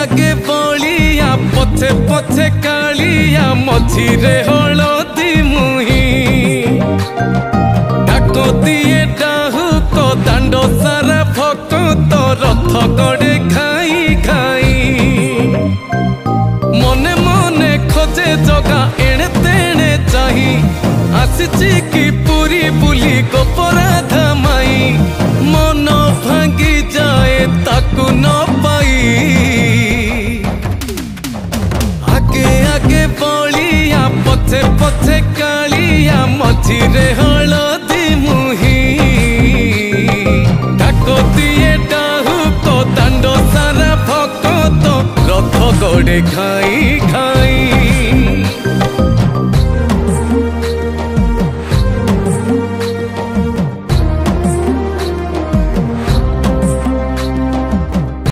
आगे बलिया पछे पछे कालिया मझिरे हलदी मुही डाको दिए डाहुक दांड सारा भक्त रथ गड़े खाई खाई मने मने खोजे जगा एणे तेणे चाही आसिची की पूरी बुली गोपराधा माई मन भांगी जाए ताकू न पाई आगे आगे बलिया पछे पछे कालिया मझिरे हलदी मुही डाको दिए डाहुक दांड सारा भक्त रथ गड़े खाई खाई।